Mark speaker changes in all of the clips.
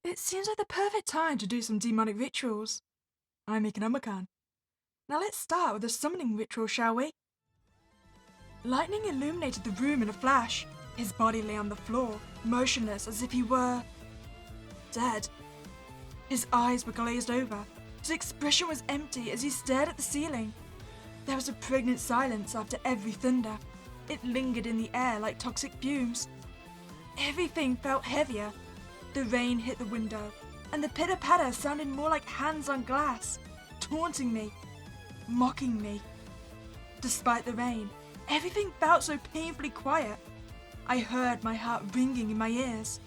Speaker 1: It seems like the perfect time to do some demonic rituals. I'm Meek. Now let's start with a summoning ritual, shall we? Lightning illuminated the room in a flash. His body lay on the floor, motionless as if he were dead. His eyes were glazed over. His expression was empty as he stared at the ceiling. There was a pregnant silence after every thunder. It lingered in the air like toxic fumes. Everything felt heavier. The rain hit the window, and the pitter-patter sounded more like hands on glass, taunting me, mocking me. Despite the rain, everything felt so painfully quiet. I heard my heart ringing in my ears.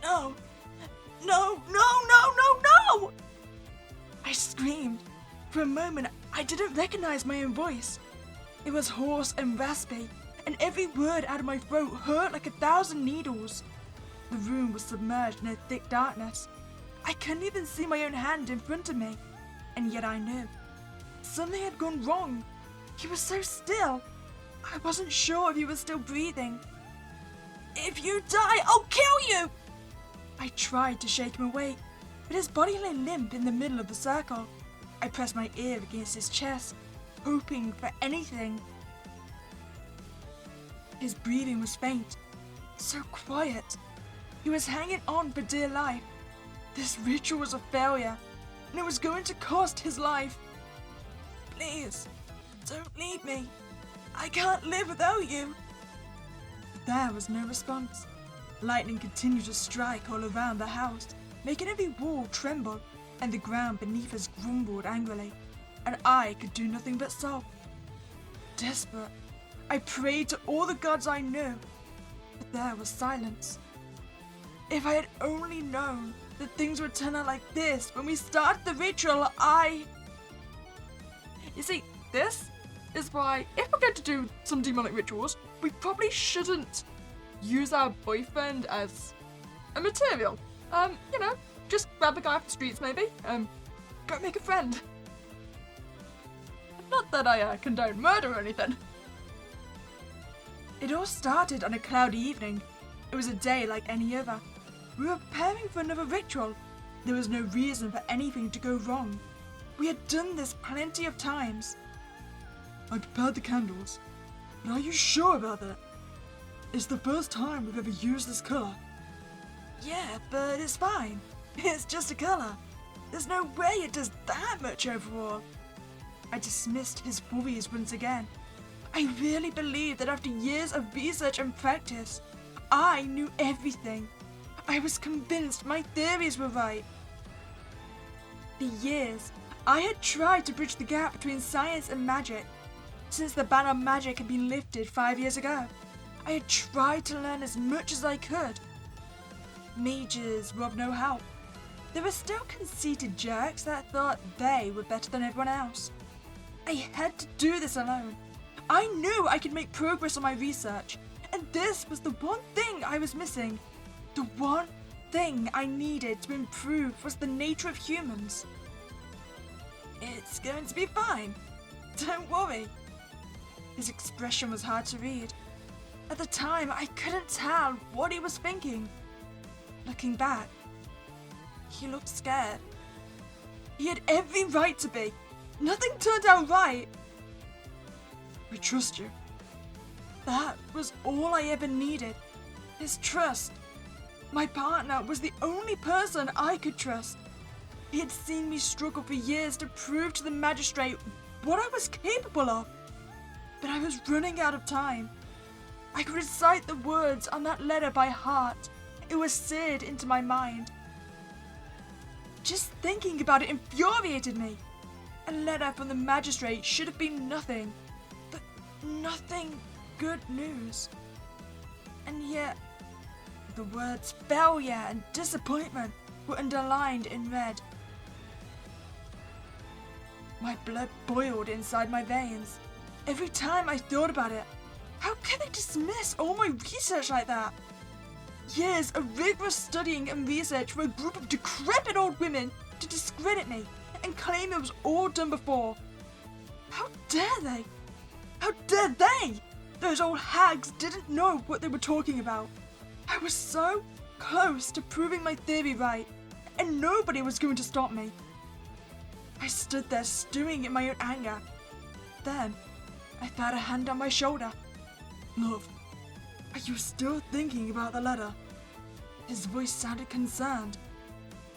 Speaker 1: No! No! No! No! No! No! I screamed. For a moment, I didn't recognize my own voice. It was hoarse and raspy, and every word out of my throat hurt like 1,000 needles. The room was submerged in a thick darkness. I couldn't even see my own hand in front of me, and yet I knew. Something had gone wrong. He was so still. I wasn't sure if he was still breathing. If you die, I'll kill you! I tried to shake him awake, but his body lay limp in the middle of the circle. I pressed my ear against his chest, hoping for anything. His breathing was faint, so quiet. He was hanging on for dear life. This ritual was a failure, and it was going to cost his life. Please, don't leave me. I can't live without you. But there was no response. Lightning continued to strike all around the house, making every wall tremble, and the ground beneath us grumbled angrily, and I could do nothing but sob. Desperate, I prayed to all the gods I knew, but there was silence. If I had only known that things would turn out like this when we started the ritual, You see, this is why, if we're going to do some demonic rituals, we probably shouldn't use our boyfriend as a material. Just grab a guy off the streets maybe, go make a friend. Not that I condone murder or anything. It all started on a cloudy evening. It was a day like any other. We were preparing for another ritual. There was no reason for anything to go wrong. We had done this plenty of times. I prepared the candles, but are you sure about that? It's the first time we've ever used this colour. Yeah, but it's fine. It's just a colour. There's no way it does that much overall. I dismissed his worries once again. I really believed that after years of research and practice, I knew everything. I was convinced my theories were right. For years, I had tried to bridge the gap between science and magic. Since the ban on magic had been lifted 5 years ago, I had tried to learn as much as I could. Mages were of no help. There were still conceited jerks that thought they were better than everyone else. I had to do this alone. I knew I could make progress on my research, and this was the one thing I was missing. The one thing I needed to improve was the nature of humans. It's going to be fine. Don't worry. His expression was hard to read. At the time, I couldn't tell what he was thinking. Looking back, he looked scared. He had every right to be. Nothing turned out right. I trust you. That was all I ever needed. His trust. My partner was the only person I could trust. He had seen me struggle for years to prove to the magistrate what I was capable of. But I was running out of time. I could recite the words on that letter by heart. It was seared into my mind. Just thinking about it infuriated me. A letter from the magistrate should have been nothing, but nothing good news. And yet, the words failure and disappointment were underlined in red. My blood boiled inside my veins. Every time I thought about it, how could they dismiss all my research like that? Years of rigorous studying and research for a group of decrepit old women to discredit me and claim it was all done before. How dare they? How dare they? Those old hags didn't know what they were talking about. I was so close to proving my theory right, and nobody was going to stop me. I stood there stewing in my own anger. Then, I felt a hand on my shoulder. "Love, are you still thinking about the letter?" His voice sounded concerned.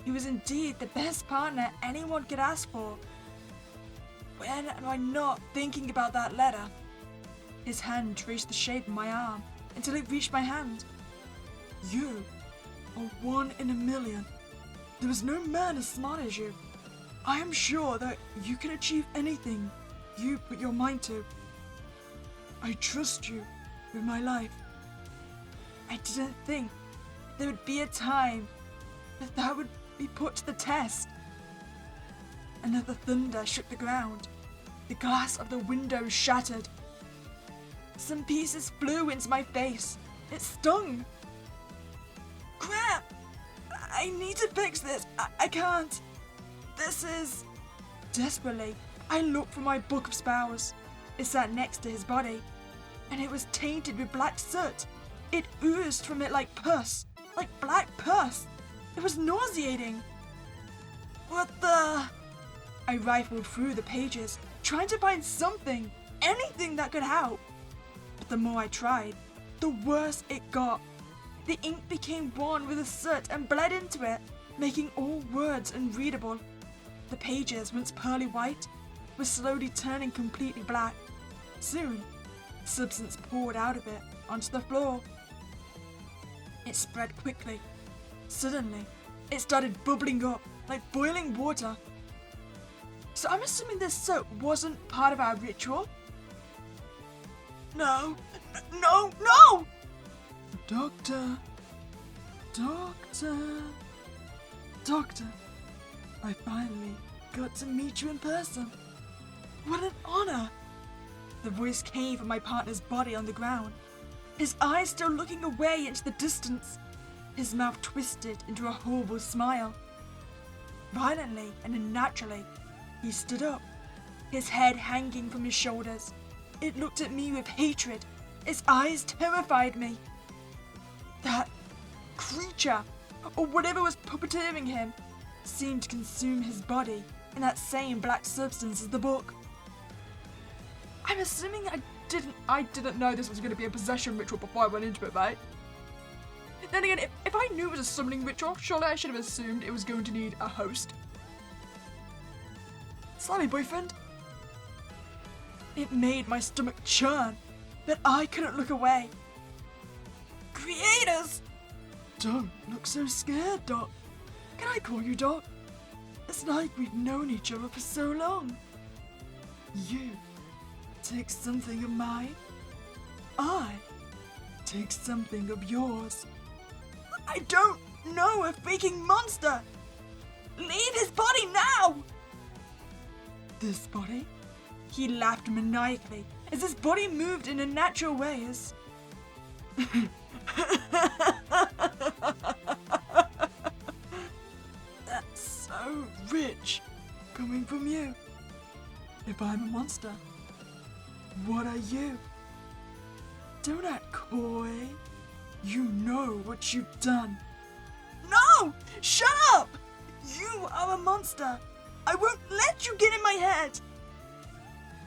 Speaker 1: He was indeed the best partner anyone could ask for. When am I not thinking about that letter? His hand traced the shape of my arm until it reached my hand. "You are 1 in a million. There is no man as smart as you. I am sure that you can achieve anything you put your mind to. I trust you with my life." I didn't think there would be a time that would be put to the test. Another thunder shook the ground. The glass of the window shattered. Some pieces flew into my face. It stung. "Crap! I need to fix this. I can't. This is..." Desperately, I looked for my book of spells. It sat next to his body, and it was tainted with black soot. It oozed from it like pus, like black pus. It was nauseating. What the... I rifled through the pages, trying to find something, anything that could help. But the more I tried, the worse it got. The ink became one with the soot and bled into it, making all words unreadable. The pages, once pearly white, were slowly turning completely black. Soon, substance poured out of it onto the floor. It spread quickly. Suddenly, it started bubbling up like boiling water. So I'm assuming this soap wasn't part of our ritual? No! No! No! Doctor! Doctor! Doctor! I finally got to meet you in person. What an honor! The voice came from my partner's body on the ground, his eyes still looking away into the distance, his mouth twisted into a horrible smile. Violently and unnaturally, he stood up, his head hanging from his shoulders. It looked at me with hatred. Its eyes terrified me. That creature, or whatever was puppeteering him, seemed to consume his body in that same black substance as the book. I'm assuming I didn't know this was going to be a possession ritual before I went into it, right? Then again, if I knew it was a summoning ritual, surely I should have assumed it was going to need a host. Sorry, boyfriend. It made my stomach churn, but I couldn't look away. Creators! Don't look so scared, Doc. Can I call you Doc? It's like we've known each other for so long. You take something of mine. I take something of yours. I don't know a freaking monster! Leave his body now! This body? He laughed maniacally as his body moved in unnatural ways. That's so rich, coming from you. If I'm a monster, what are you? Don't act coy. You know what you've done. No! Shut up! You are a monster. I won't let you get in my head.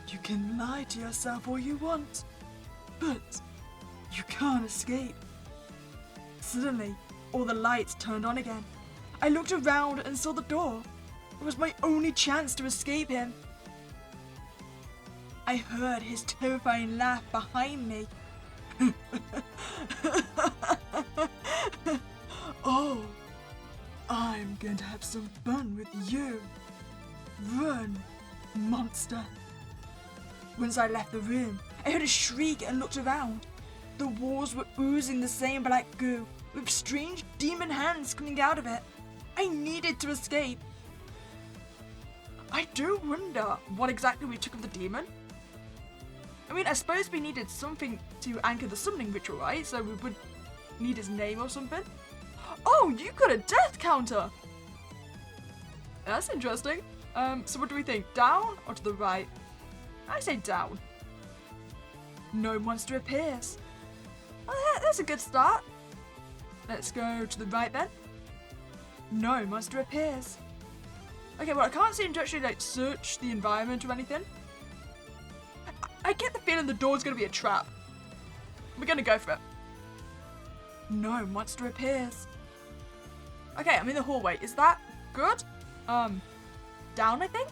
Speaker 1: You can lie to yourself all you want, but you can't escape. Suddenly, all the lights turned on again. I looked around and saw the door. It was my only chance to escape him. I heard his terrifying laugh behind me. Oh, I'm going to have some fun with you. Run, monster. Once I left the room, I heard a shriek and looked around. The walls were oozing the same black goo, with strange demon hands coming out of it. I needed to escape. I do wonder what exactly we took of the demon. I mean, I suppose we needed something to anchor the summoning ritual, right? So we would need his name or something. Oh, you got a death counter! That's interesting. So what do we think? Down or to the right? I say down. No monster appears. Oh, that's a good start. Let's go to the right then. No monster appears. Okay, well, I can't seem to actually, like, search the environment or anything. I get the feeling the door's gonna be a trap. We're gonna go for it. No monster appears. Okay, I'm in the hallway. Is that good? Down, I think?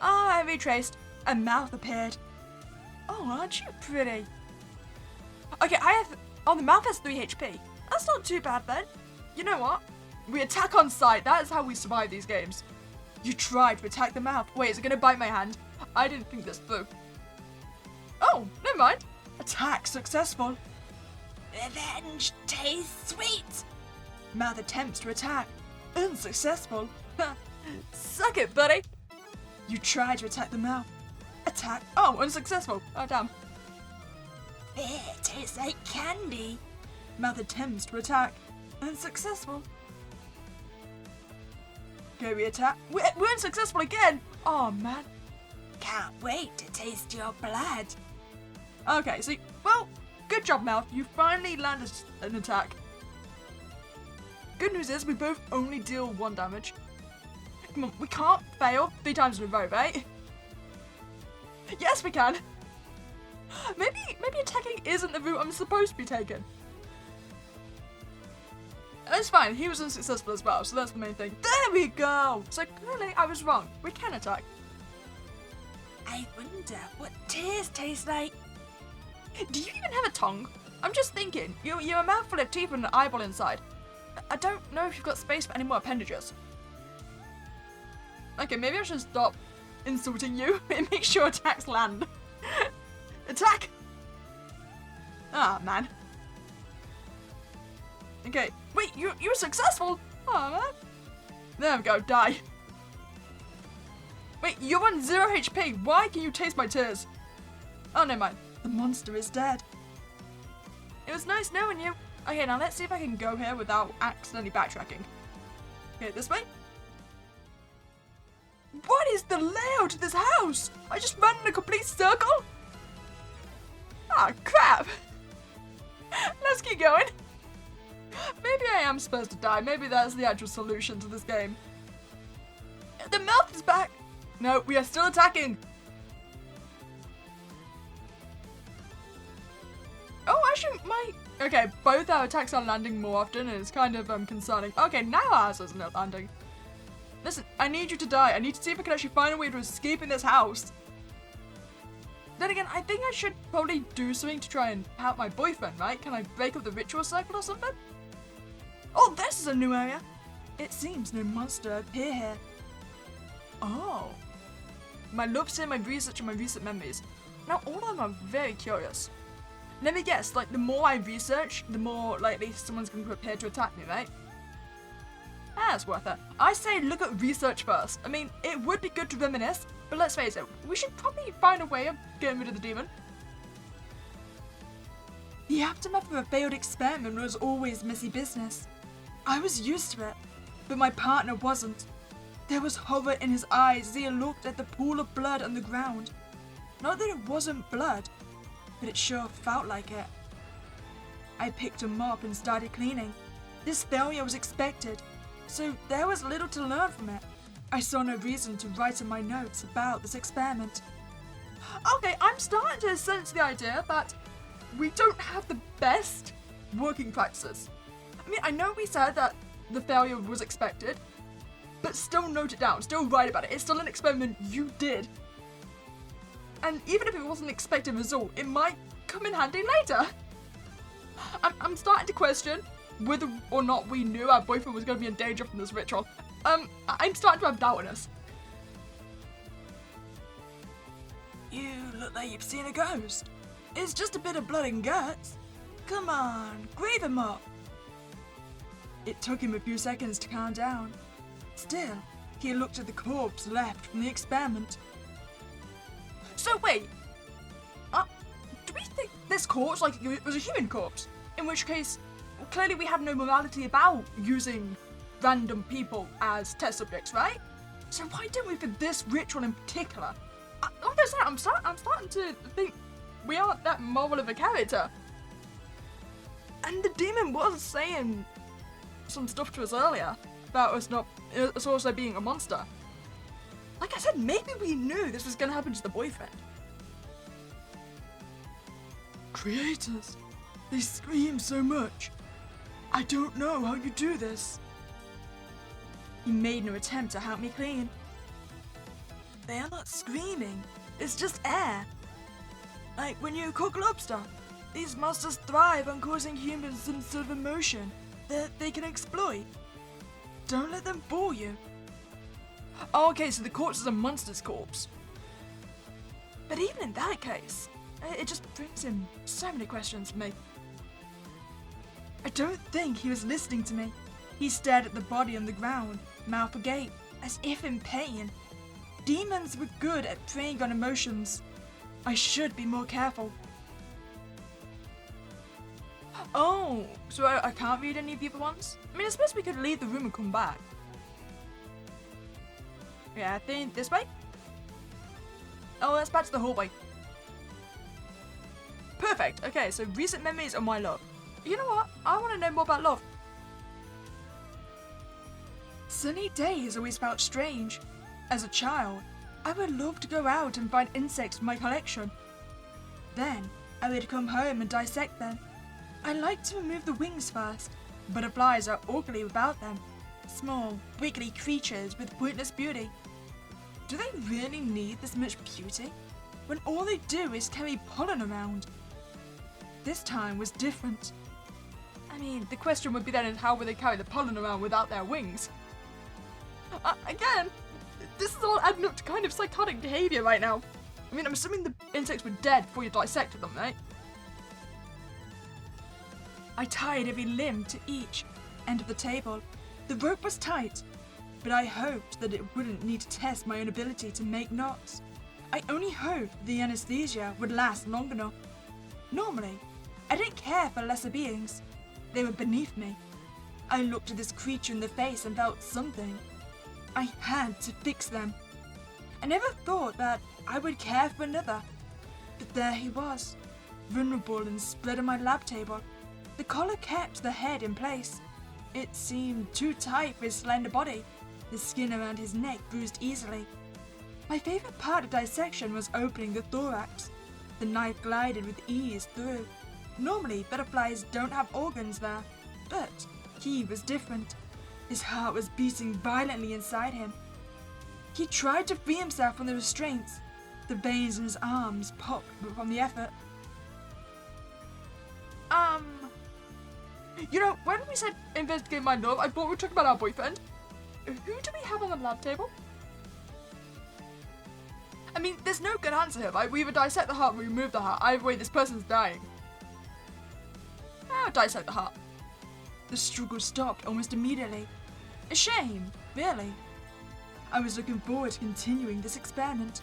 Speaker 1: I retraced. A mouth appeared. Oh, aren't you pretty? Okay, the mouth has 3 HP. That's not too bad then. You know what? We attack on sight. That is how we survive these games. You tried to attack the mouth. Wait, is it gonna bite my hand? I didn't think this through. Oh, never mind. Attack successful. Revenge tastes sweet. Mouth attempts to attack. Unsuccessful. Suck it, buddy. You tried to attack the mouth. Attack. Oh, unsuccessful. Oh, damn. It tastes like candy. Mouth attempts to attack. Unsuccessful. Okay, we attack. We're unsuccessful again. Oh, man. Can't wait to taste your blood. Okay, so, well, good job, Mouth. You finally landed an attack. Good news is we both only deal 1 damage. Come on, we can't fail 3 times in a row, right? Yes, we can. Maybe attacking isn't the route I'm supposed to be taking. That's fine, he was unsuccessful as well, so that's the main thing. There we go! So clearly I was wrong. We can attack. I wonder what tears taste like. Do you even have a tongue? I'm just thinking, you're a mouthful of teeth and an eyeball inside. I don't know if you've got space for any more appendages. Okay, maybe I should stop insulting you and make sure attacks land. Attack! Ah, man. Okay, wait, you were successful? Oh, man. There we go, die. Wait, you're on 0 HP. Why can you taste my tears? Oh, never mind. The monster is dead. It was nice knowing you. Okay, now let's see if I can go here without accidentally backtracking. Okay, this way. What is the layout of this house? I just ran in a complete circle? Ah, crap. Let's keep going. Maybe I am supposed to die. Maybe that's the actual solution to this game. The mouth is back. No, we are still attacking. Oh, actually, okay, both our attacks are landing more often, and it's kind of concerning. Okay, now ours isn't landing. Listen, I need you to die. I need to see if I can actually find a way to escape in this house. Then again, I think I should probably do something to try and help my boyfriend, right? Can I break up the ritual cycle or something? Oh, this is a new area. It seems no monster appear here. Oh. My looks here, my research, and my recent memories. Now, all of them are very curious. Let me guess, like, the more I research, the more likely someone's going to appear to attack me, right? That's worth it. I say look at research first. I mean, it would be good to reminisce, but let's face it, we should probably find a way of getting rid of the demon. The aftermath of a failed experiment was always messy business. I was used to it, but my partner wasn't. There was horror in his eyes as he looked at the pool of blood on the ground. Not that it wasn't blood, but it sure felt like it. I picked a mop and started cleaning. This failure was expected, so there was little to learn from it. I saw no reason to write in my notes about this experiment. Okay, I'm starting to sense the idea that we don't have the best working practices. I mean, I know we said that the failure was expected, but still note it down, still write about it. It's still an experiment you did. And even if it wasn't an expected result, it might come in handy later. I'm starting to question whether or not we knew our boyfriend was going to be in danger from this ritual. I'm starting to have doubt in us. You look like you've seen a ghost. It's just a bit of blood and guts. Come on, grave him up. It took him a few seconds to calm down. Still, he looked at the corpse left from the experiment. So wait, do we think this corpse, like, it was a human corpse? In which case, clearly we have no morality about using random people as test subjects, right? So why don't we for this ritual in particular? Like I said, I'm starting to think we aren't that moral of a character. And the demon was saying some stuff to us earlier about us also being a monster. Like I said, maybe we knew this was going to happen to the boyfriend. Creators, they scream so much. I don't know how you do this. He made no attempt to help me clean. They are not screaming, it's just air. Like when you cook lobster, these monsters thrive on causing humans some sort of emotion that they can exploit. Don't let them bore you. Oh, okay, so the corpse is a monster's corpse. But even in that case, it just brings in so many questions for me. I don't think he was listening to me. He stared at the body on the ground, mouth agape, as if in pain. Demons were good at preying on emotions. I should be more careful. Oh, so I can't read any of the other ones? I mean, I suppose we could leave the room and come back. Yeah, I think this way? Oh, let's back to the hallway. Perfect. Okay, so recent memories of my love. You know what? I want to know more about love. Sunny days always felt strange. As a child, I would love to go out and find insects for my collection. Then, I would come home and dissect them. I like to remove the wings first. Butterflies are ugly without them. Small, wiggly creatures with pointless beauty. Do they really need this much beauty when all they do is carry pollen around? This time was different. I mean, the question would be then, how would they carry the pollen around without their wings? Again, this is all adding up to kind of psychotic behaviour right now. I mean, I'm assuming the insects were dead before you dissected them, right? I tied every limb to each end of the table. The rope was tight, but I hoped that it wouldn't need to test my own ability to make knots. I only hoped the anesthesia would last long enough. Normally, I didn't care for lesser beings. They were beneath me. I looked at this creature in the face and felt something. I had to fix them. I never thought that I would care for another, but there he was, vulnerable and spread on my lab table. The collar kept the head in place. It seemed too tight for his slender body. The skin around his neck bruised easily. My favorite part of dissection was opening the thorax. The knife glided with ease through. Normally, butterflies don't have organs there, but he was different. His heart was beating violently inside him. He tried to free himself from the restraints. The veins in his arms popped from the effort. You know, when we said investigate my love, I thought we were talking about our boyfriend. Who do we have on the lab table? I mean, there's no good answer here, right? We either dissect the heart or we remove the heart. Either way, this person's dying. I'll dissect the heart. The struggle stopped almost immediately. A shame, really. I was looking forward to continuing this experiment.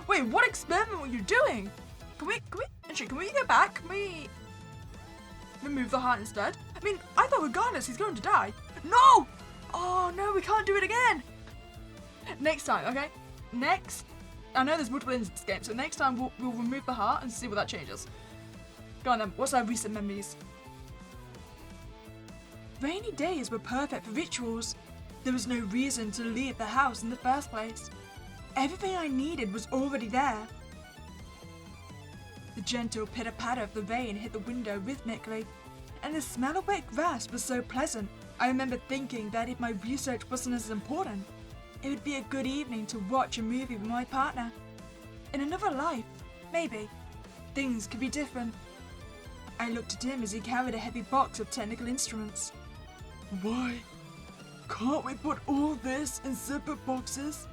Speaker 1: Wait, what experiment were you doing? Can we go back? Can we remove the heart instead? I mean, I thought regardless he's going to die. No! Oh no, we can't do it again. Next time, okay? I know there's multiple ends in this game, so next time we'll remove the heart and see what that changes. Go on then, what's our recent memories? Rainy days were perfect for rituals. There was no reason to leave the house in the first place. Everything I needed was already there. The gentle pitter-patter of the rain hit the window rhythmically, and the smell of wet grass was so pleasant. I remember thinking that if my research wasn't as important, it would be a good evening to watch a movie with my partner. In another life, maybe, things could be different. I looked at him as he carried a heavy box of technical instruments. Why can't we put all this in separate boxes?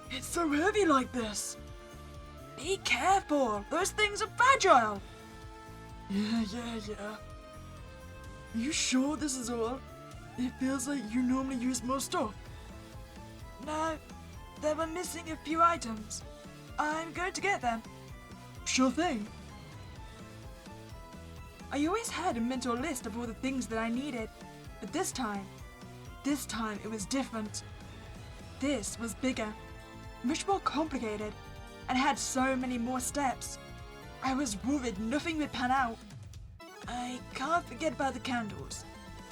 Speaker 1: It's so heavy like this. Be careful, those things are fragile. Yeah. Are you sure this is all? It feels like you normally use more stuff. No, they were missing a few items. I'm going to get them. Sure thing. I always had a mental list of all the things that I needed, but this time it was different. This was bigger, much more complicated, and had so many more steps. I was worried nothing would pan out. I can't forget about the candles.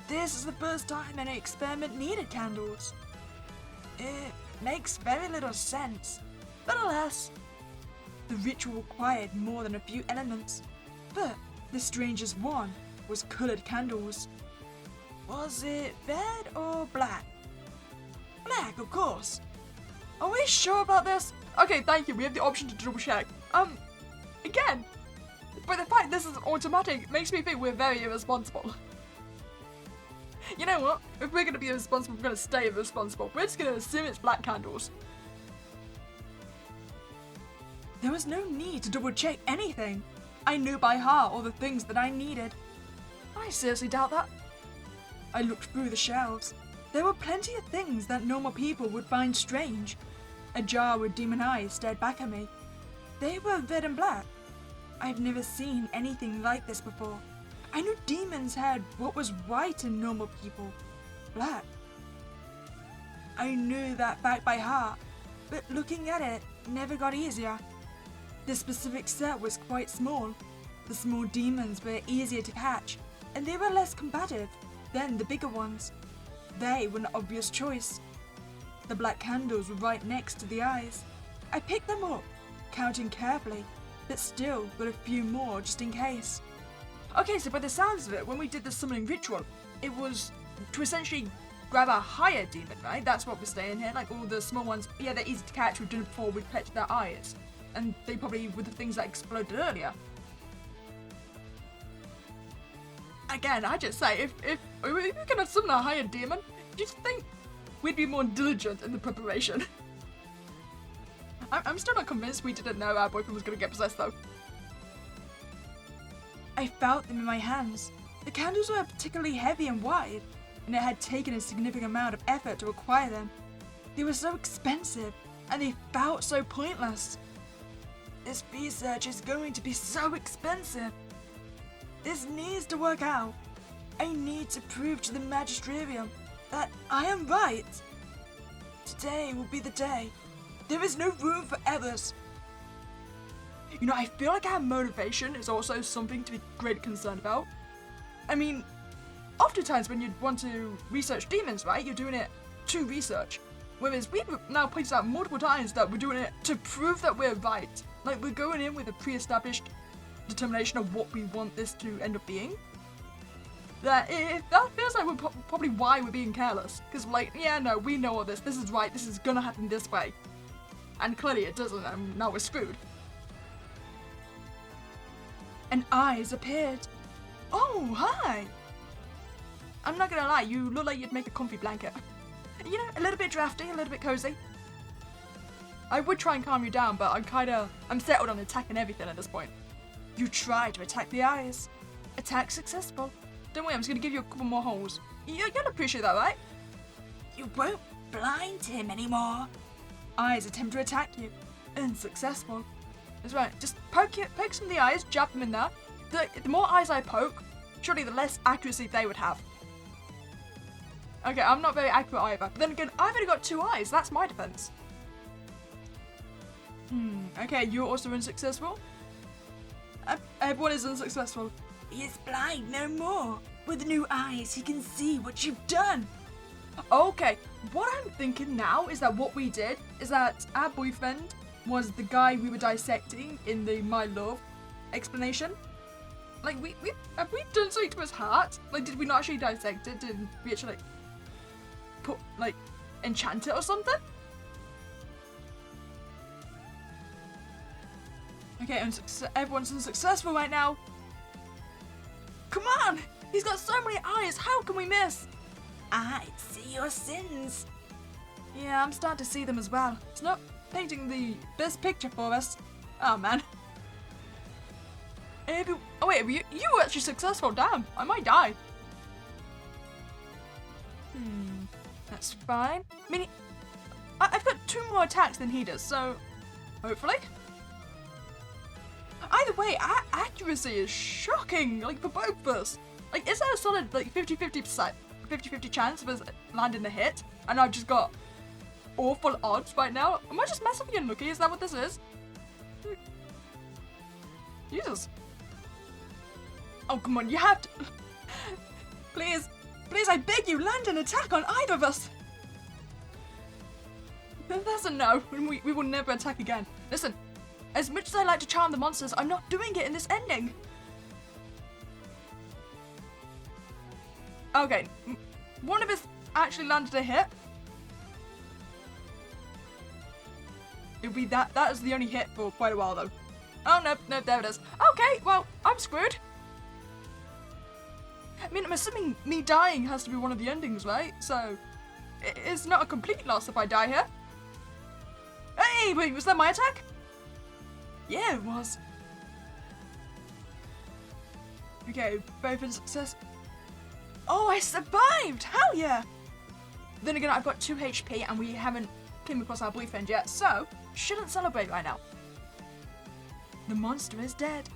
Speaker 1: This is the first time any experiment needed candles. It makes very little sense, but alas, the ritual required more than a few elements. But the strangest one was coloured candles. Was it red or black? Black, of course. Are we sure about this? Okay, thank you. We have the option to double check. Again, but the fact this is automatic makes me think we're very irresponsible. You know what? If we're gonna be irresponsible, we're gonna stay irresponsible. We're just gonna assume it's black candles. There was no need to double check anything. I knew by heart all the things that I needed. I seriously doubt that. I looked through the shelves. There were plenty of things that normal people would find strange. A jar with demon eyes stared back at me. They were red and black. I've never seen anything like this before. I knew demons had what was white in normal people, black. I knew that fact by heart, but looking at it never got easier. The specific set was quite small. The small demons were easier to catch, and they were less combative than the bigger ones. They were an obvious choice. The black candles were right next to the eyes. I picked them up, counting carefully, but still got a few more just in case. Okay, so by the sounds of it, when we did the summoning ritual, it was to essentially grab a higher demon, right? That's what we're saying here. Like all the small ones, yeah, they're easy to catch. We've done it before. We've catch their eyes, and they probably were the things that exploded earlier. Again, I just say, if we were gonna summon a higher demon, do you think we'd be more diligent in the preparation? I'm still not convinced we didn't know our boyfriend was gonna get possessed though. I felt them in my hands. The candles were particularly heavy and wide, and it had taken a significant amount of effort to acquire them. They were so expensive, and they felt so pointless. This research is going to be so expensive. This needs to work out. I need to prove to the Magisterium that I am right. Today will be the day. There is no room for errors. You know, I feel like our motivation is also something to be greatly concerned about. I mean, oftentimes when you want to research demons, right, you're doing it to research. Whereas we've now pointed out multiple times that we're doing it to prove that we're right. Like, we're going in with a pre-established determination of what we want this to end up being. That feels like we're probably why we're being careless. Because, like, yeah, no, we know all this. This is right. This is gonna happen this way. And clearly it doesn't, and now we're screwed. And eyes appeared. Oh, hi! I'm not gonna lie, you look like you'd make a comfy blanket. You know, a little bit drafty, a little bit cozy. I would try and calm you down, but I'm settled on attacking everything at this point. You try to attack the eyes. Attack successful. Don't worry, I'm just gonna give you a couple more holes. You'll appreciate that, right? You won't blind him anymore. Eyes attempt to attack you. Unsuccessful. That's right, just poke some of the eyes, jab them in there. The more eyes I poke, surely the less accuracy they would have. Okay, I'm not very accurate either. But then again, I've only got 2 eyes, that's my defense. Okay, you're also unsuccessful? Everyone is unsuccessful. He is blind no more. With new eyes, he can see what you've done. Okay, what I'm thinking now is that what we did is that our boyfriend was the guy we were dissecting in the My Love explanation. Like, have we done something to his heart? Like, did we not actually dissect it? Did we actually, enchant it or something? Okay, everyone's unsuccessful right now. Come on! He's got so many eyes, how can we miss? I see your sins. Yeah, I'm starting to see them as well. It's not painting the best picture for us. Oh, man. Oh, wait, you were actually successful. Damn, I might die. That's fine. I mean, I've got 2 more attacks than he does, so hopefully. Either way, our accuracy is shocking, like, for both of us. Like, is there a solid, 50-50 chance of us landing a hit? And I've just got awful odds right now? Am I just massively unlucky? Is that what this is? Jesus. Oh, come on, you have to... Please, I beg you, land an attack on either of us. That's a no, and we will never attack again. Listen, as much as I like to charm the monsters, I'm not doing it in this ending. Okay, one of us actually landed a hit. It'll be that is the only hit for quite a while though. Oh no, there it is. Okay, well, I'm screwed. I mean, I'm assuming me dying has to be one of the endings, right? So, it's not a complete loss if I die here. Hey, wait, was that my attack? Yeah, it was. Okay, both in success. Oh, I survived! Hell yeah! Then again, I've got 2 HP and we haven't came across our boyfriend yet, so shouldn't celebrate right now. The monster is dead.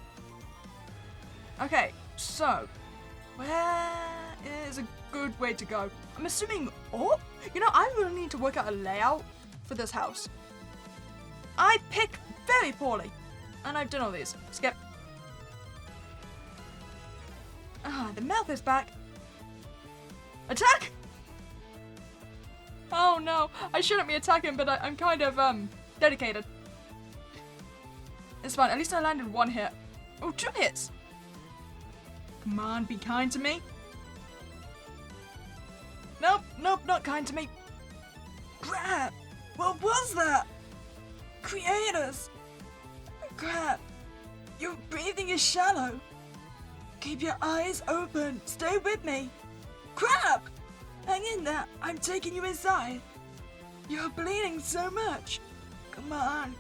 Speaker 1: Okay, so where is a good way to go? I'm assuming, oh, you know, I really need to work out a layout for this house. I pick very poorly, and I've done all these. Skip. Ah, the mouth is back. Attack! Oh no, I shouldn't be attacking, but I'm kind of, dedicated. It's fine, at least I landed 1 hit. Oh, 2 hits! Come on, be kind to me. Nope, not kind to me. Crap! What was that? Creators! Crap! Your breathing is shallow. Keep your eyes open. Stay with me. Crap! Hang in there. I'm taking you inside. You're bleeding so much. Come on.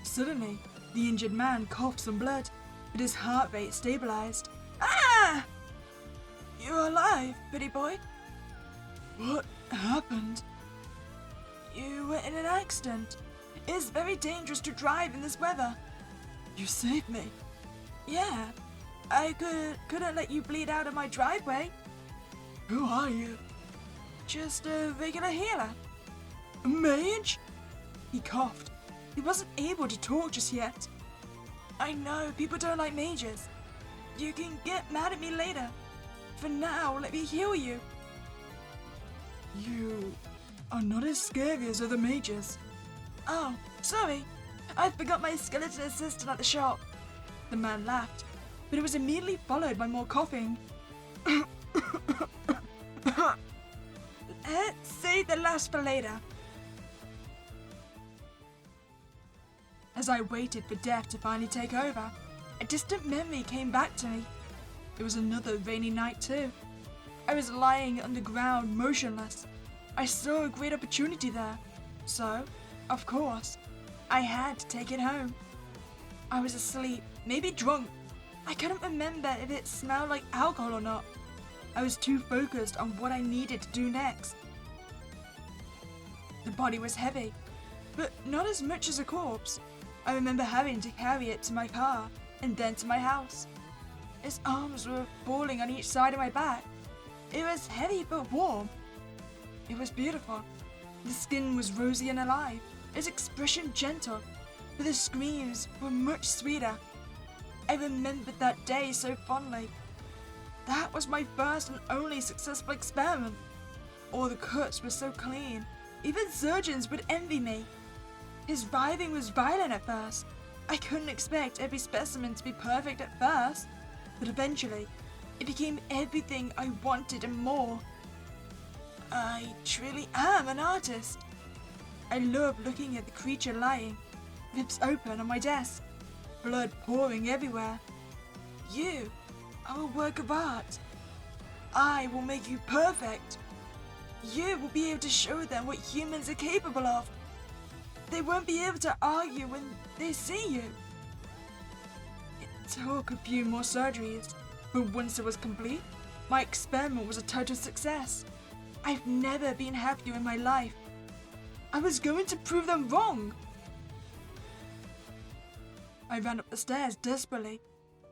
Speaker 1: Suddenly, the injured man coughed some blood, but his heart rate stabilized. Ah! You're alive, pretty boy. What happened? You were in an accident. It's very dangerous to drive in this weather. You saved me. Yeah, I couldn't let you bleed out of my driveway. Who are you? Just a regular healer. A mage? He coughed. He wasn't able to talk just yet. I know, people don't like mages. You can get mad at me later. For now, let me heal you. You are not as scary as other mages. Oh, sorry. I forgot my skeleton assistant at the shop. The man laughed, but it was immediately followed by more coughing. Let's save the last for later. As I waited for death to finally take over, a distant memory came back to me. It was another rainy night too. I was lying underground, motionless. I saw a great opportunity there, so, of course, I had to take it home. I was asleep, maybe drunk. I couldn't remember if it smelled like alcohol or not. I was too focused on what I needed to do next. The body was heavy, but not as much as a corpse. I remember having to carry it to my car and then to my house. Its arms were falling on each side of my back. It was heavy but warm. It was beautiful. The skin was rosy and alive, its expression gentle, but the screams were much sweeter. I remembered that day so fondly. That was my first and only successful experiment. All the cuts were so clean, even surgeons would envy me. His writhing was violent at first. I couldn't expect every specimen to be perfect at first, but eventually, it became everything I wanted and more. I truly am an artist. I love looking at the creature lying, lips open on my desk, blood pouring everywhere. You are a work of art. I will make you perfect. You will be able to show them what humans are capable of. They won't be able to argue when they see you. It took a few more surgeries, but once it was complete, my experiment was a total success. I've never been happier in my life. I was going to prove them wrong. I ran up the stairs desperately,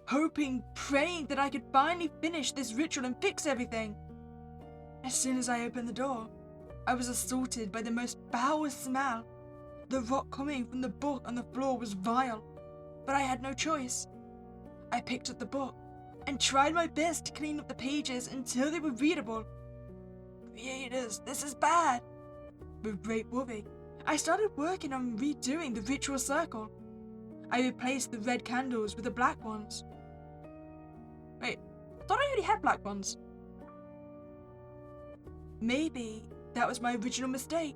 Speaker 1: hoping, praying that I could finally finish this ritual and fix everything. As soon as I opened the door, I was assaulted by the most foul smell. The rot coming from the book on the floor was vile, but I had no choice. I picked up the book and tried my best to clean up the pages until they were readable. Creators, this is bad. With great worry, I started working on redoing the ritual circle. I replaced the red candles with the black ones. Wait, I thought I already had black ones. Maybe that was my original mistake.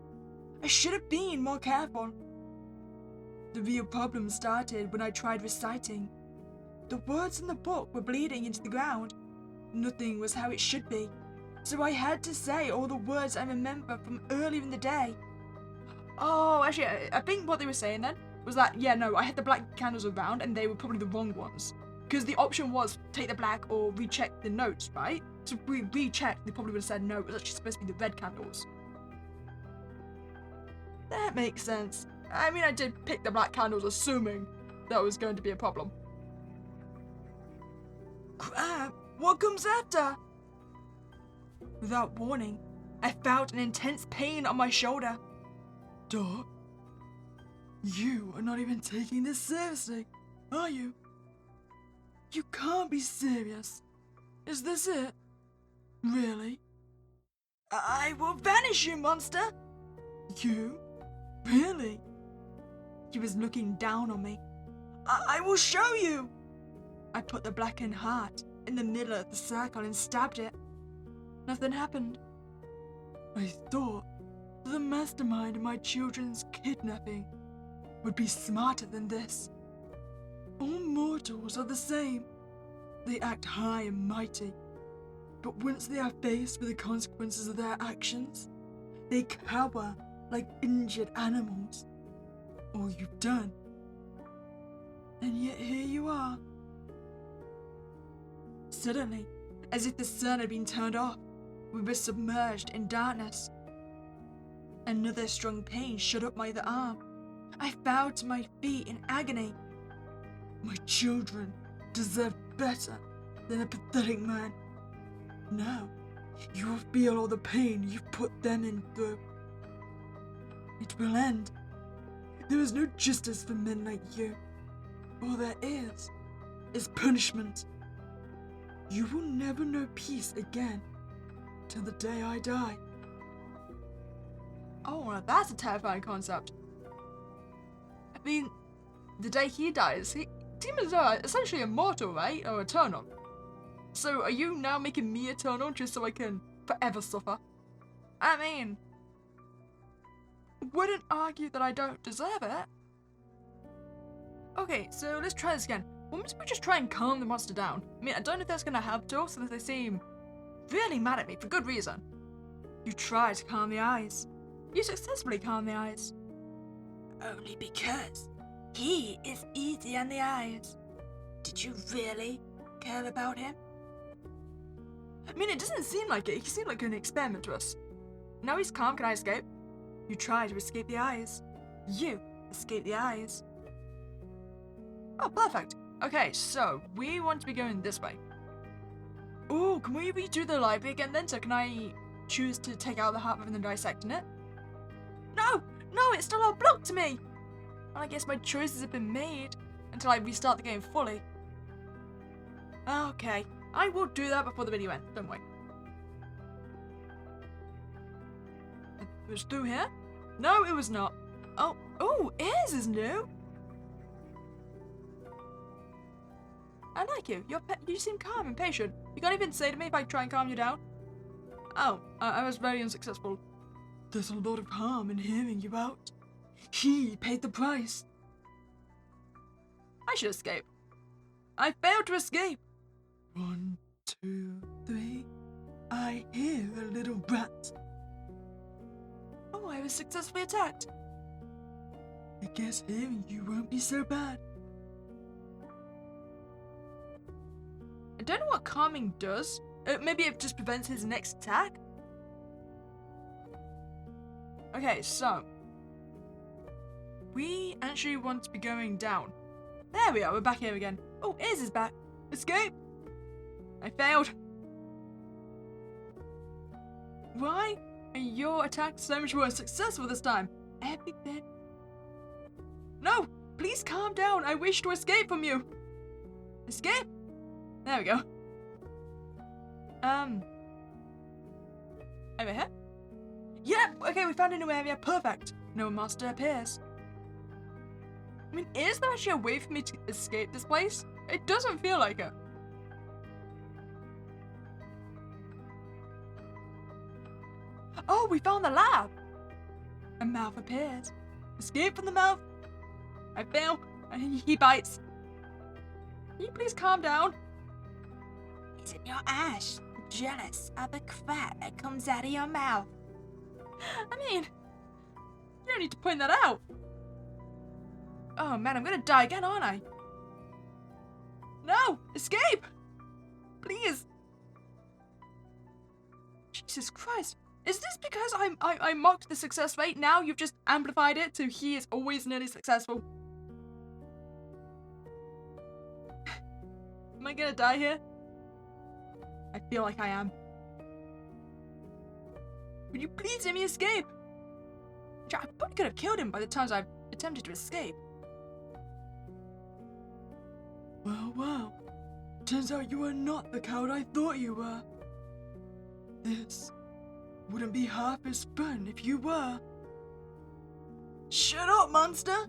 Speaker 1: I should have been more careful. The real problem started when I tried reciting. The words in the book were bleeding into the ground. Nothing was how it should be, so I had to say all the words I remember from earlier in the day. Oh, actually, I think what they were saying then was that, yeah, no, I had the black candles around and they were probably the wrong ones. Because the option was take the black or recheck the notes, right? So if we rechecked, they probably would have said no, it was actually supposed to be the red candles. That makes sense. I mean, I did pick the black candles assuming that was going to be a problem. Crap, what comes after? Without warning, I felt an intense pain on my shoulder. Doc, you are not even taking this seriously, are you? You can't be serious. Is this it? Really? I will vanish, you monster! You? Really? He was looking down on me. I will show you! I put the blackened heart in the middle of the circle and stabbed it. Nothing happened. I thought the mastermind of my children's kidnapping would be smarter than this. All mortals are the same. They act high and mighty, but once they are faced with the consequences of their actions, they cower like injured animals. All you've done. And yet here you are. Suddenly, as if the sun had been turned off, we were submerged in darkness. Another strong pain shot up my other arm. I fell to my feet in agony. My children deserve better than a pathetic man. Now, you will feel all the pain you've put them in through. It will end. There is no justice for men like you. All there is punishment. You will never know peace again till the day I die. Oh, now that's a terrifying concept. I mean, the day he dies, demons are essentially immortal, right? Or eternal. So are you now making me eternal just so I can forever suffer? I mean, wouldn't argue that I don't deserve it. Okay, so let's try this again. Why don't we just try and calm the monster down? I mean, I don't know if that's gonna help at all, since they seem really mad at me for good reason. You try to calm the eyes. You successfully calm the eyes. Only because he is easy on the eyes. Did you really care about him? I mean, it doesn't seem like it. He seemed like an experiment to us. Now he's calm, can I escape? You try to escape the eyes. You escape the eyes. Oh, perfect. Okay, so we want to be going this way. Ooh, can we redo the library again then? So can I choose to take out the heart rather than dissecting it? No, it's still all blocked to me. Well, I guess my choices have been made until I restart the game fully. Okay, I will do that before the video ends, don't worry. It was through here? No, it was not. Oh, Ears is new. I like you. You seem calm and patient. You can't even say to me if I try and calm you down. Oh, I was very unsuccessful. There's a lot of harm in hearing you out. He paid the price. I should escape. I failed to escape. 1, 2, 3. I hear a little rat. Oh, I was successfully attacked. I guess hearing you won't be so bad. I don't know what calming does. Maybe it just prevents his next attack? Okay, so we actually want to be going down. There we are, we're back here again. Oh, Ears is back. Escape! I failed. Why are your attacks so much more successful this time? Everything. No! please calm down. I wish to escape from you. Escape? There we go. Over here? Yep, okay, we found a new area. Perfect. No monster appears. I mean, is there actually a way for me to escape this place? It doesn't feel like it. Oh, we found the lab. A mouth appears. Escape from the mouth. I fail. He bites. Can you please calm down?
Speaker 2: Is it your ash? Jealous of the crap that comes out of your mouth?
Speaker 1: I mean, you don't need to point that out. Oh man, I'm gonna die again, aren't I? No! Escape! Please! Jesus Christ. Is this because I mocked the success rate? Now you've just amplified it to he is always nearly successful. Am I gonna die here? I feel like I am. Would you please let me escape? I probably could have killed him by the times I've attempted to escape. Well. Turns out you are not the coward I thought you were. This wouldn't be half as fun if you were. Shut up, monster!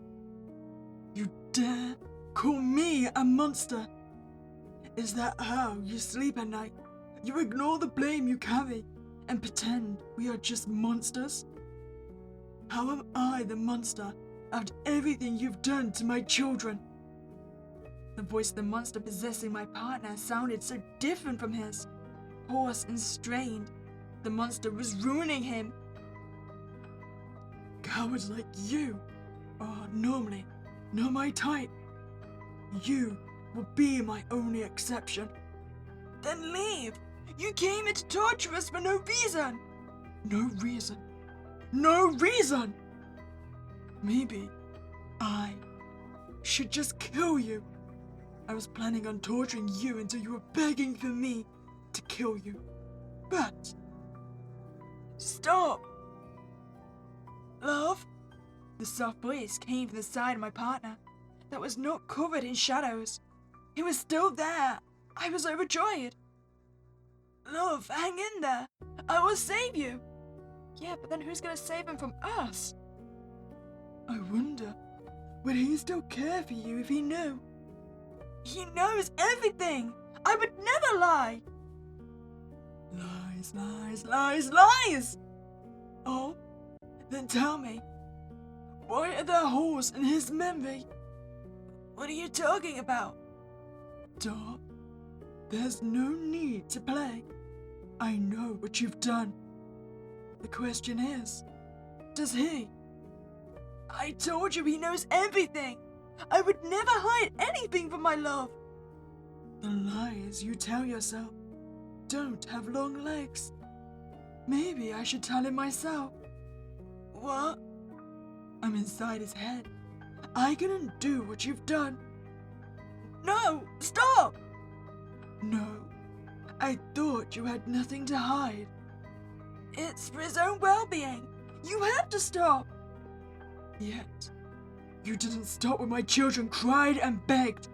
Speaker 1: You dare call me a monster? Is that how you sleep at night? You ignore the blame you carry and pretend we are just monsters? How am I the monster after everything you've done to my children? The voice of the monster possessing my partner sounded so different from his. Hoarse and strained. The monster was ruining him. Cowards like you are normally not my type. You will be my only exception. Then leave! You came here to torture us for no reason! No reason. No reason! Maybe I should just kill you. I was planning on torturing you until you were begging for me to kill you. But stop! Love? The soft voice came from the side of my partner that was not covered in shadows. He was still there. I was overjoyed. Love, hang in there. I will save you. Yeah, but then who's gonna save him from us? I wonder, would he still care for you if he knew? He knows everything. I would never lie. Lies, lies, lies, lies! Oh, then tell me, why are there holes in his memory? What are you talking about? Doc, there's no need to play. I know what you've done. The question is, does he? I told you he knows everything. I would never hide anything from my love. The lies you tell yourself don't have long legs. Maybe I should tell him myself. What? I'm inside his head. I can undo what you've done. No, stop! No, I thought you had nothing to hide. It's for his own well-being. You have to stop. Yet, you didn't stop when my children cried and begged.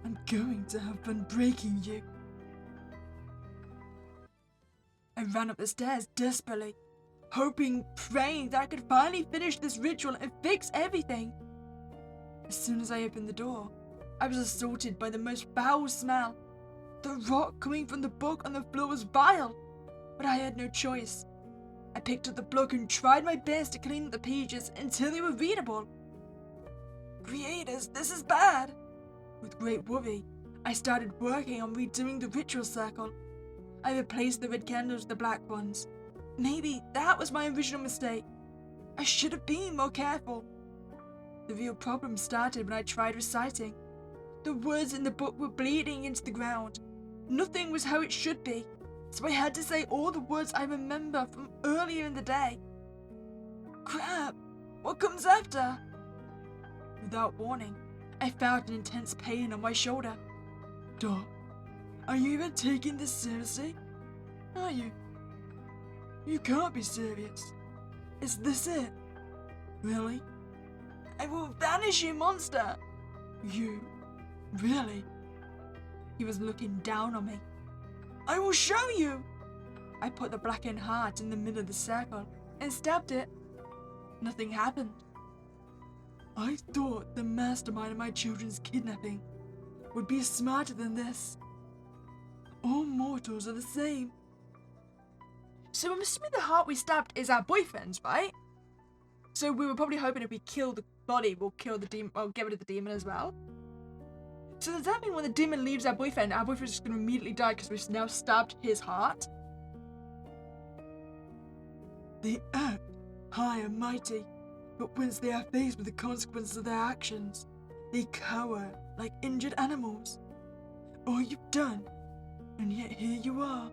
Speaker 1: I'm going to have fun breaking you. I ran up the stairs desperately, hoping, praying that I could finally finish this ritual and fix everything. As soon as I opened the door, I was assaulted by the most foul smell. The rot coming from the book on the floor was vile, but I had no choice. I picked up the book and tried my best to clean up the pages until they were readable. Creators, this is bad. With great worry, I started working on redoing the ritual circle. I replaced the red candles with the black ones. Maybe that was my original mistake. I should have been more careful. The real problem started when I tried reciting. The words in the book were bleeding into the ground. Nothing was how it should be, so I had to say all the words I remember from earlier in the day. Crap, what comes after? Without warning, I felt an intense pain on my shoulder. Doc, are you even taking this seriously? Are you? You can't be serious. Is this it? Really? I will vanish, you monster! You? Really? He was looking down on me. I will show you! I put the blackened heart in the middle of the circle and stabbed it. Nothing happened. I thought the mastermind of my children's kidnapping would be smarter than this. All mortals are the same. So I'm assuming the heart we stabbed is our boyfriend's, right? So we were probably hoping if we kill the body, we'll kill the demon, well, get rid of the demon as well. So does that mean when the demon leaves our boyfriend's just going to immediately die because we've now stabbed his heart? They act high and mighty, but once they are faced with the consequences of their actions, they cower like injured animals. All you've done, and yet here you are.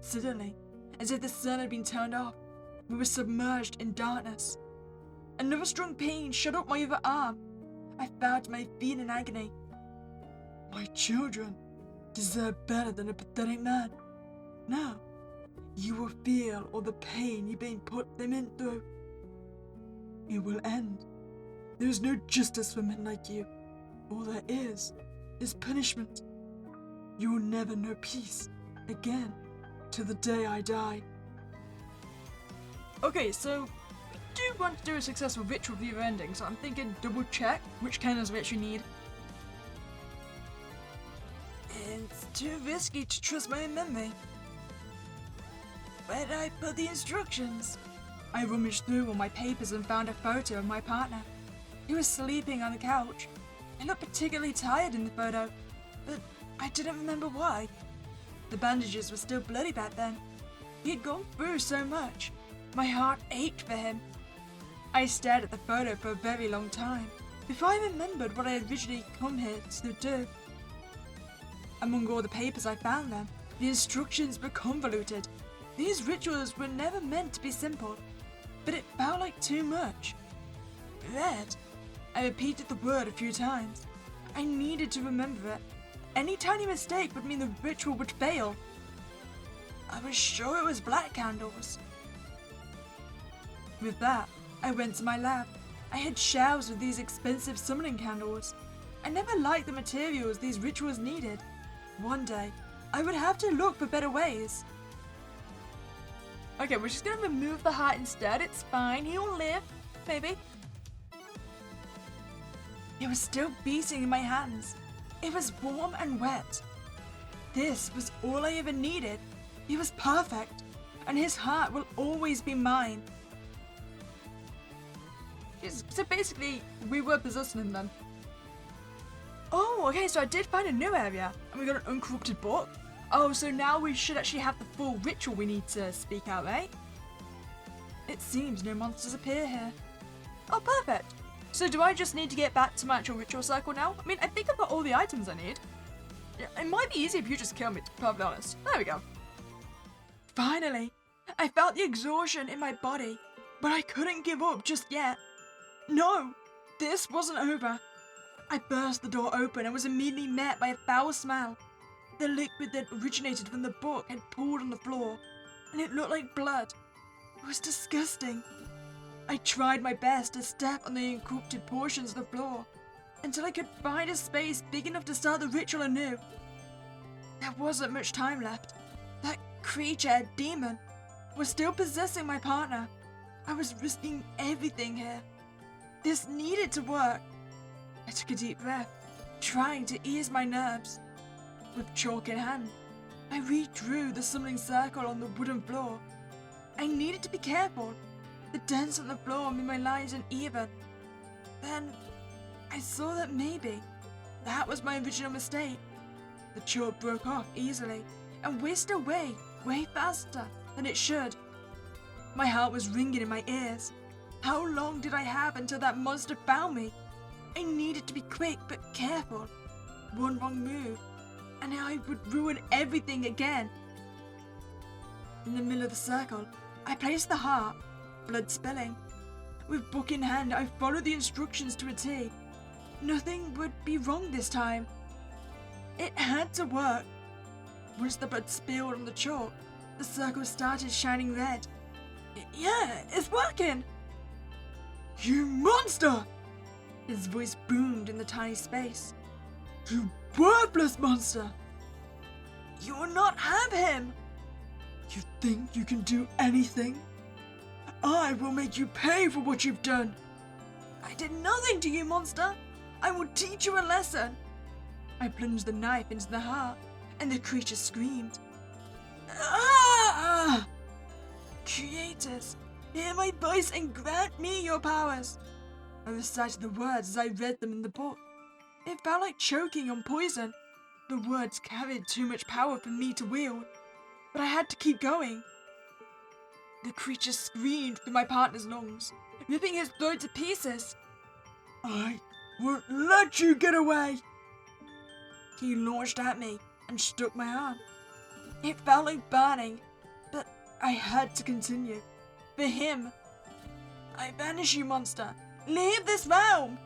Speaker 1: Suddenly, as if the sun had been turned off, we were submerged in darkness. Another strong pain shot up my other arm. I fell to my feet in agony. My children deserve better than a pathetic man. Now, you will feel all the pain you've been put them in through. It will end. There is no justice for men like you. All there is punishment. You will never know peace again till the day I die. Okay, so we do want to do a successful ritual view ending, so I'm thinking double check which candles we actually need. It's too risky to trust my memory. Where did I put the instructions? I rummaged through all my papers and found a photo of my partner. He was sleeping on the couch. He looked particularly tired in the photo, but I didn't remember why. The bandages were still bloody back then. He had gone through so much. My heart ached for him. I stared at the photo for a very long time, before I remembered what I had originally come here to do. Among all the papers I found them, the instructions were convoluted. These rituals were never meant to be simple, but it felt like too much. Red. I repeated the word a few times. I needed to remember it. Any tiny mistake would mean the ritual would fail. I was sure it was black candles. With that, I went to my lab. I had shelves with these expensive summoning candles. I never liked the materials these rituals needed. One day, I would have to look for better ways. Okay, we're just gonna remove the heart instead. It's fine, he'll live. Maybe. It was still beating in my hands. It was warm and wet. This was all I ever needed. He was perfect, and his heart will always be mine. So basically, we were possessing him then. Oh, okay, so I did find a new area, and we got an uncorrupted book. Oh, so now we should actually have the full ritual we need to speak out, right? It seems no monsters appear here. Oh, perfect. So do I just need to get back to my actual ritual circle now? I mean, I think I've got all the items I need. It might be easy if you just kill me, to be perfectly honest. There we go. Finally, I felt the exhaustion in my body, but I couldn't give up just yet. No, this wasn't over. I burst the door open and was immediately met by a foul smell. The liquid that originated from the book had pooled on the floor, and it looked like blood. It was disgusting. I tried my best to step on the encrypted portions of the floor until I could find a space big enough to start the ritual anew. There wasn't much time left. That creature, demon, was still possessing my partner. I was risking everything here. This needed to work. I took a deep breath, trying to ease my nerves. With chalk in hand, I redrew the summoning circle on the wooden floor. I needed to be careful. The dents on the floor made my lines uneven. Then, I saw that maybe that was my original mistake. The chalk broke off easily and whisked away way faster than it should. My heart was ringing in my ears. How long did I have until that monster found me? I needed to be quick but careful. One wrong move, and I would ruin everything again. In the middle of the circle, I placed the heart, blood spilling. With book in hand, I followed the instructions to a T. Nothing would be wrong this time. It had to work. Once the blood spilled on the chalk, the circle started shining red. Yeah, it's working! You monster! His voice boomed in the tiny space. You worthless monster! You will not have him! You think you can do anything? I will make you pay for what you've done! I did nothing to you, monster! I will teach you a lesson! I plunged the knife into the heart, and the creature screamed. Ah! Creators, hear my voice and grant me your powers! I recited the words as I read them in the book. It felt like choking on poison. The words carried too much power for me to wield, but I had to keep going. The creature screamed through my partner's lungs, ripping his throat to pieces. I won't let you get away! He launched at me and struck my arm. It felt like burning, but I had to continue. For him. I banish you, monster! Leave this realm!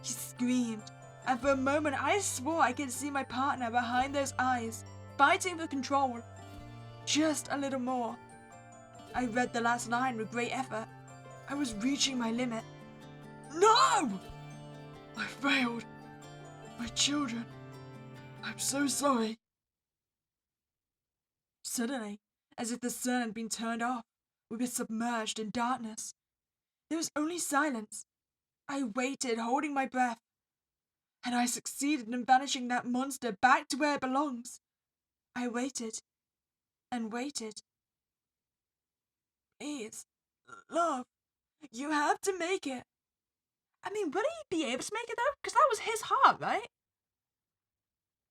Speaker 1: He screamed, and for a moment I swore I could see my partner behind those eyes, fighting for control. Just a little more. I read the last line with great effort. I was reaching my limit. No! I failed. My children. I'm so sorry. Suddenly, as if the sun had been turned off, we were submerged in darkness. There was only silence. I waited, holding my breath. And I succeeded in banishing that monster back to where it belongs. I waited and waited. Please, love, you have to make it. I mean, will he be able to make it though? Because that was his heart, right?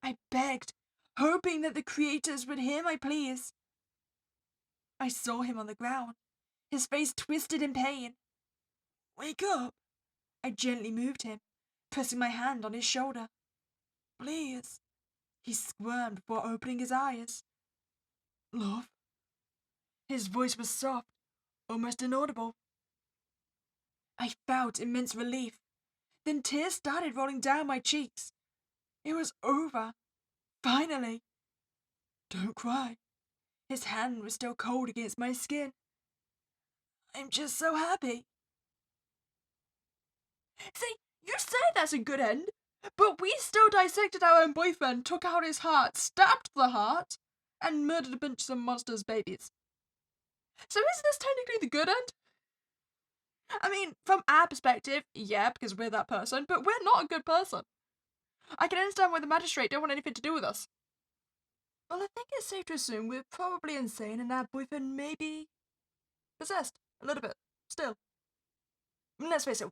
Speaker 1: I begged, hoping that the creators would hear my pleas. I saw him on the ground, his face twisted in pain. Wake up! I gently moved him, pressing my hand on his shoulder. Please. He squirmed before opening his eyes. Love? His voice was soft, almost inaudible. I felt immense relief. Then tears started rolling down my cheeks. It was over. Finally. Don't cry. His hand was still cold against my skin. I'm just so happy. See, you say that's a good end, but we still dissected our own boyfriend, took out his heart, stabbed the heart, and murdered a bunch of monsters' babies. So is this technically the good end? I mean, from our perspective, yeah, because we're that person, but we're not a good person. I can understand why the magistrate don't want anything to do with us. Well, I think it's safe to assume we're probably insane and our boyfriend may be possessed. A little bit. Still. I mean, let's face it,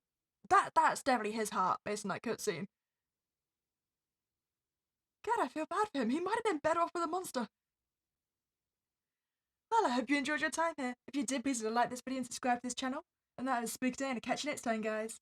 Speaker 1: that's definitely his heart based on that cutscene. God, I feel bad for him. He might have been better off with a monster. Well, I hope you enjoyed your time here. If you did, please like this video and subscribe to this channel. And that was Spooky Day, and I'll catch you next time, guys.